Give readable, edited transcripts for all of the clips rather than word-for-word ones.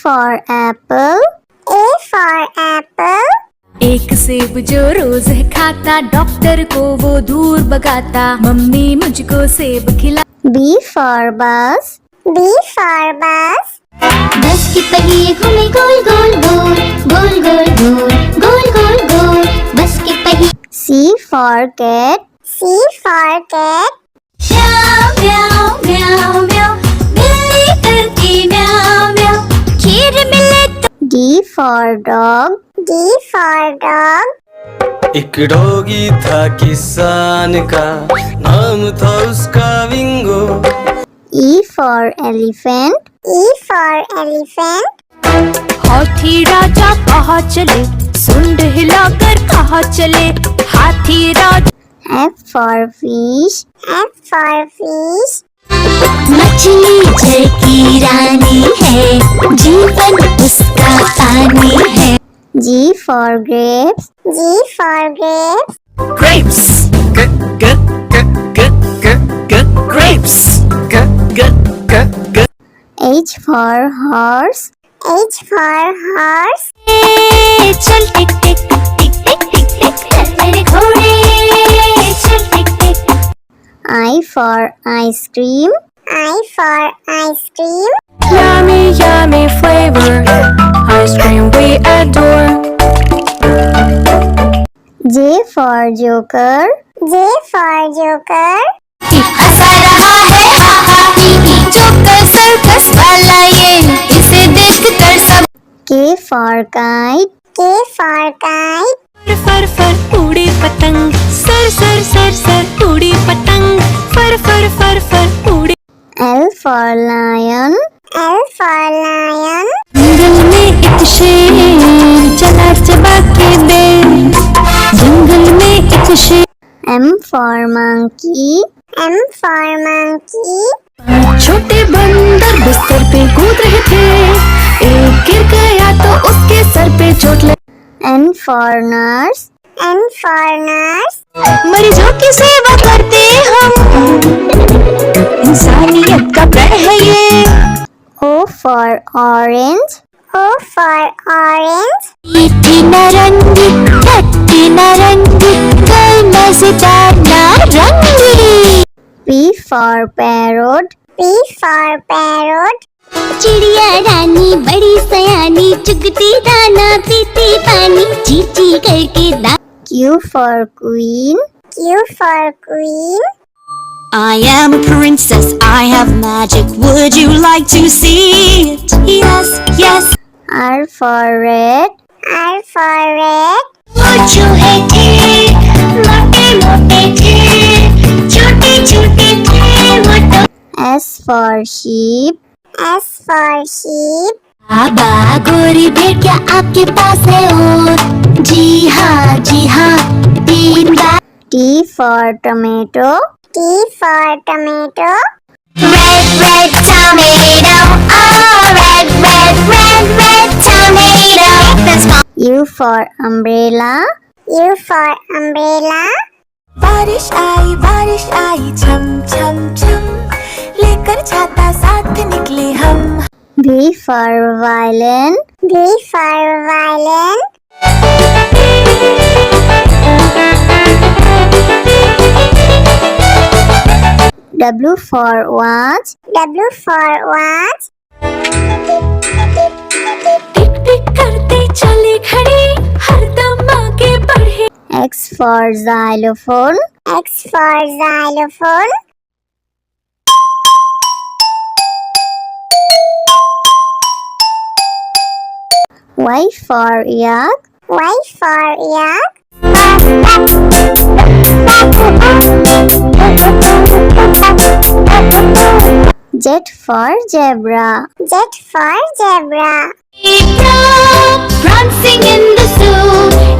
for apple. A for apple. एक सेब जो रोज है खाता, डॉक्टर को वो दूर भगाता, मम्मी मुझको सेब खिला। B for bus. B for bus. बस के पहिए घूमे गोल गोल गोल, गोल गोल गोल, गोल गोल गोल, बस के पहिए। C for cat. C for cat. म्याऊ म्याऊ म्याऊ म्याऊ, बिल्ली करती म्याऊ म्याऊ, खीर मिले तो। D for dog. D for dog. एक डॉगी था किसान का, नाम था उसका विंगो। E for elephant. E for elephant. हाथी राजा कहाँ चले, सुंड हिलाकर कहाँ चले, हाथी राजा। F for fish. F for fish. मछली जल की रानी है, जीवन उसका पानी है। G for grapes. G for grapes. Grapes. Grapes. H for horse. H for horse. चल टिक टिक टिक टिक टिक टिक, चल मेरे घोड़े, चल टिक टिक। I for ice cream. I for ice cream. Yummy, yummy flavor, ice cream we adore. J for joker. J for joker. हंसा रहा है हा हा ही ही, joker circus वाला ये, इसे देखकर सब। K for kite. K for kite. फर फर उड़ी पतंग, सर सर सर सर उड़ी पतंग, फर फर फर फर उड़ी। L for lion. L for lion. जंगल में एक शेर चला चबा के बेर, जंगल में एक शेर। M for monkey. M for monkey. छोटे बंदर बिस्तर पे कूद रहे थे, एक गिर गया तो उसके सर पे चोट लगी। N for nurse. N for nurse. मरीजों की सेवा करते हम, इंसानियत का प्रण है ये। O for orange. O for orange. मीठी नारंगी, खट्टी नारंगी, कल मजेदार नारंगी। P for parrot. P for parrot. चिड़िया रानी बड़ी सयानी, चुगती दाना पीती पानी, ची ची करके दा। Q for queen. Q for queen. I am a princess, I have magic, would you like to see it? Yes, yes. R for red. R for red. वो चूहे थे, मोटे मोटे थे, छोटे छोटे थे वो तो। S for sheep. S for sheep. बाबा गोरी भेड़िया आपके पास है और, जी हाँ, 3 बार। T for tomato. T for tomato. Red, red tomato, oh, red, red, red, red tomato. That's my U for umbrella. U for umbrella. बारिश आई छम छम छम, लेकर छाता साथ निकले हम। V for violin. V for violin. W for watch. W for watch. टिक टिक करते चले खड़े, हरदम आगे बढ़े। X for xylophone. X for xylophone. Y for yak. Y for yak. Z for zebra. Z for zebra. prancing in the zoo,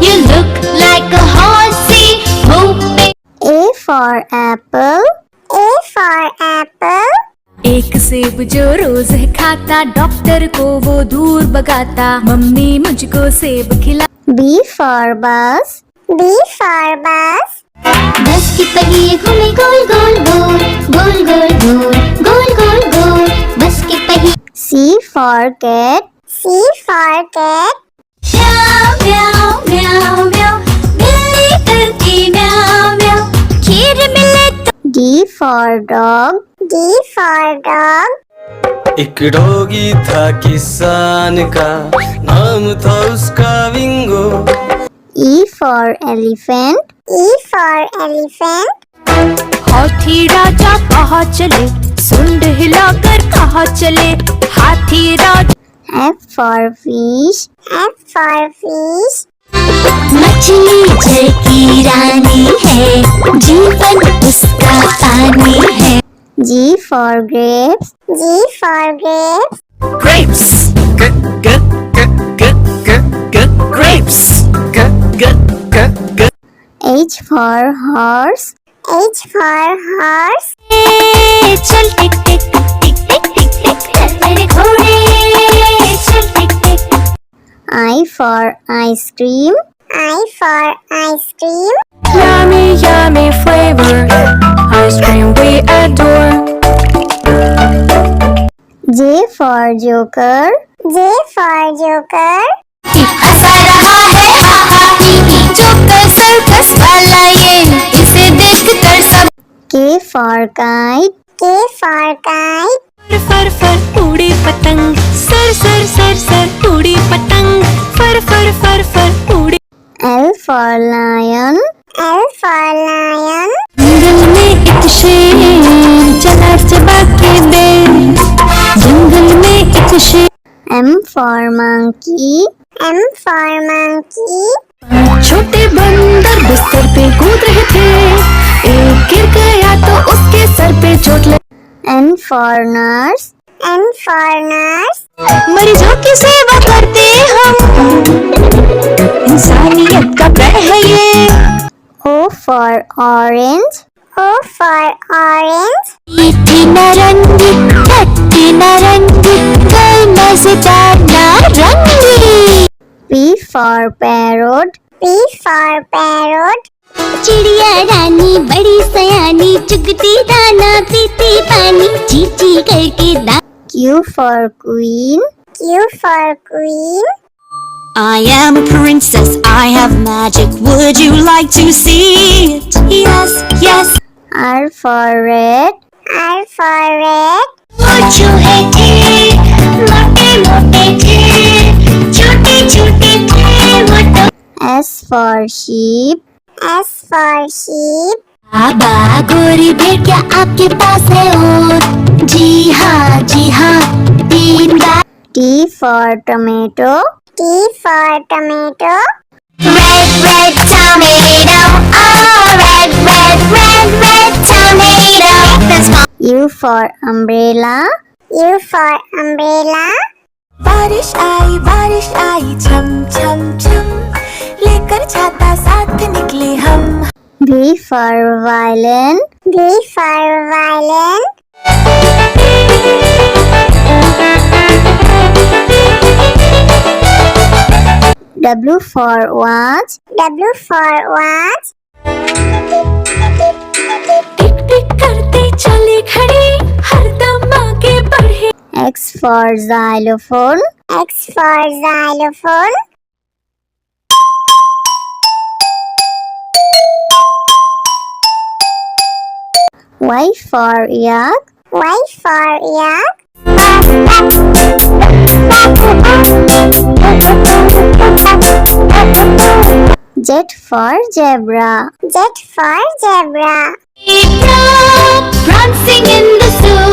you look like a horsey, hoping. A for apple. A for apple. एक सेब जो रोज है खाता, doctor को वो दूर भगाता, mummy मुझको सेब खिला। B for bus. B for bus. बस के पहिए घूमे गोल गोल गोल, गोल गोल गोल, गोल गोल गोल, बस के पहिए। C for cat. C for cat. म्याऊ म्याऊ म्याऊ म्याऊ बिल्ली करती म्याऊ म्याऊ खीर मिले तो D for dog. D for dog. एक डॉगी था किसान का, नाम था उसका विंगो। E for elephant. E for elephant. हाथी राजा कहाँ चले, सुंड हिलाकर कहाँ चले, हाथी राजा। F for fish. F for fish. मछली जल की रानी है जीवन उसका पानी है G for grapes. G for grapes. Grapes. Grapes. H for horse. H for horse. ए, चल टिक टिक टिक टिक टिक टिक चल मेरे घोड़े चल टिक टिक I for ice cream. I for ice cream. Yummy, yummy flavor, ice cream we adore. J for joker. J for joker. हंसा रहा है हा हा ही ही joker circus वाला ये इसे देखकर सब K for kite. K for kite. फर फर उड़ी पतंग, सर सर सर सर उड़ी पतंग, फर फर फर फर उड़ी। L for lion. L for lion. जंगल में एक शेर चला चबा के दे, जंगल में एक शेर। M for monkey. M for monkey. छोटे बंदर बिस्तर पे कूद रहे थे, एक गिर गया तो उसके सर पे चोट लगी। N for nurse. N for nurse. मरीजों की सेवा करते हम, इंसानियत का प्रण है ये। O for orange. O for orange. मीठी नारंगी खट्टी नारंगी कोई मजेदार नारंगी P for parrot. P for parrot. चिड़िया रानी बड़ी सयानी चुगती दाना पीती पानी चींची करके दा Q for queen. Q for queen. I am a princess, I have magic, would you like to see it? Yes, yes. R for red. R for red. मोचू है थे, मोटे मोटे थे, छोटे छोटे थे वो तो S for sheep. S for sheep. बाबा गोरी भेड़ क्या आपके पास है और जी हाँ 3 बार T for tomato. T for tomato. Red, red tomato, oh red, red, red, red tomato. That's fine. U for umbrella. U for umbrella. बारिश आई छम छम छम, लेकर छाता साथ निकले हम। V for violin. V for violin. W for watch. W for watch. टिक टिक करते चले खड़े, हरदम आगे बढ़े। X for xylophone. X for xylophone. Y for yak. Y for yak. Z for zebra. Z for zebra. Prancing in the zoo,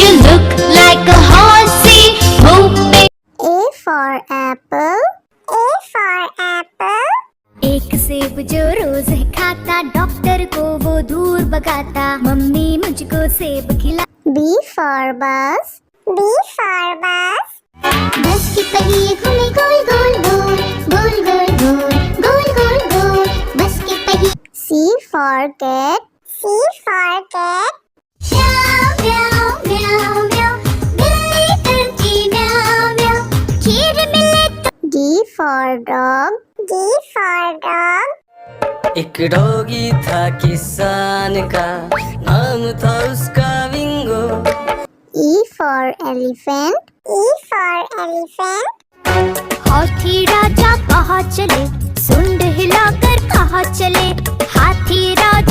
you look like a horsey moving. A for apple. A for apple. एक सेब जो रोज खाता doctor को वो दूर भगाता mummy मुझको सेब खिला B for bus. B for bus. बस की पहिए घूमे गोल गोल गोल गोल गोल गोल गोल गोल गोल बस की पहिए C for cat. C for cat. म्याऊ म्याऊ म्याऊ म्याऊ बिल्ली करती म्याऊ म्याऊ खीर मिले तो D for dog. D for dog. एक डॉगी था किसान का, नाम था उसका विंगो। E for elephant. E for elephant. हाथी राजा कहाँ चले, सुंड हिलाकर कहाँ चले, हाथी राजा।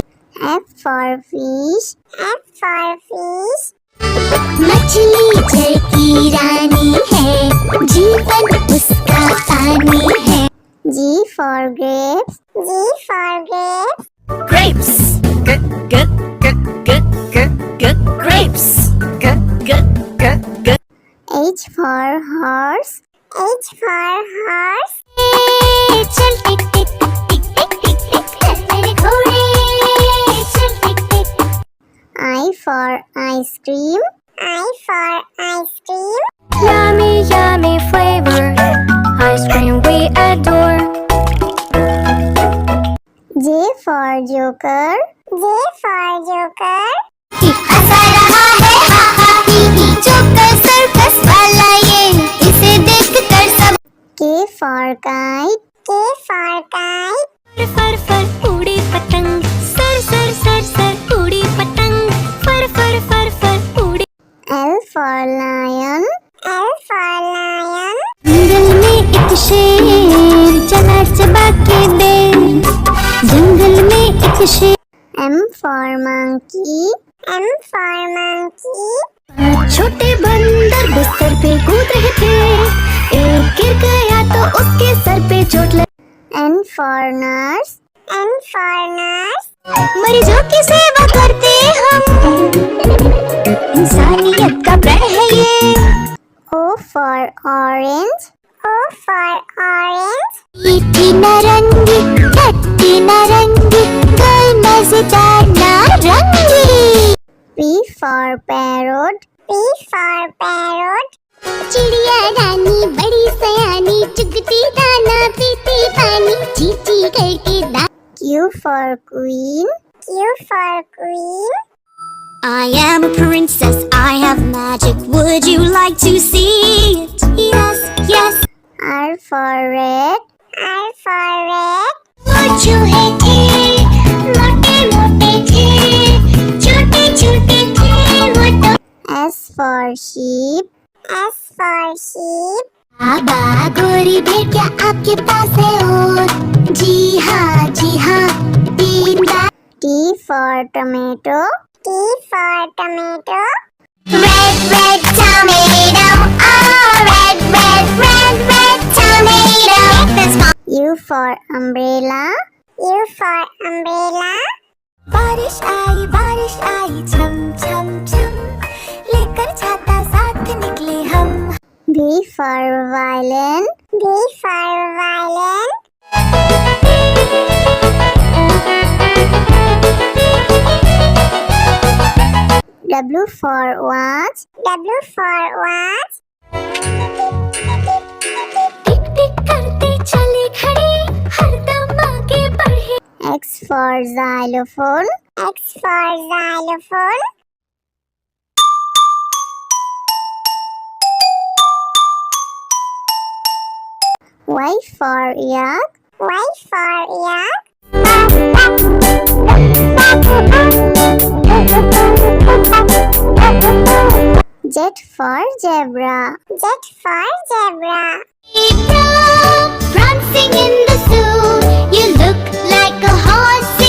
F for fish. F for fish. मछली जल की रानी है, जीवन उसका पानी है। G for grapes. G for grapes. Grapes. Grapes. H for horse. H for horse. चल टिक टिक टिक टिक टिक टिक चल मेरे घोड़े, चल टिक टिक। I for ice cream. I for ice cream. Yummy, yummy flavor. Ice cream we adore. J for joker. J for joker. हंसा रहा है हा हा ही ही, joker circus वाला ये, इसे देख कर सब। K for kite. K for kite. फर फर उड़ी पतंग, सर सर सर सर उड़ी पतंग, फर फर फर फर उड़ी। L for lion. L for lion. जंगल में एक शेर चला चबा के दे, जंगल में एक शेर। M for monkey. M for monkey. छोटे बंदर बिस्तर पे कूद रहे थे, एक गिर गया तो उसके सर पे चोट लगी। N for nurse. N for nurse. मरीजों की सेवा करते हम, इंसानियत का प्रण है ये। O for orange. O for orange. मीठी नारंगी, खट्टी नारंगी, कोई मजेदार नारंगी। P for parrot. P for parrot. चिड़िया रानी बड़ी सयानी, चुगती दाना पीती पानी, चींची करके दा। Q for queen. Q for queen. I am a princess, I have magic, would you like to see it? Yes, yes. R for red. R for red. वो चूहे थे, मोटे मोटे थे, छोटे छोटे थे वो तो। S for sheep. S for sheep. बाबा गोरी भेड़िया आपके पास है और, जी हाँ, 3 बार। T for tomato. T for tomato. Red, red tomato, oh, red, red, red, red tomato. That's my... U for umbrella. U for umbrella. बारिश आई छम छम छम, लेकर छाता साथ निकले हम। V for violin. V for violin. W for watch. W for watch. टिक टिक करते चले खड़े, हरदम आगे बढ़े। X for xylophone. X for xylophone. Y for yak. Y for yak. Z for zebra. Z for zebra. Prancing in the zoo, you look like a horse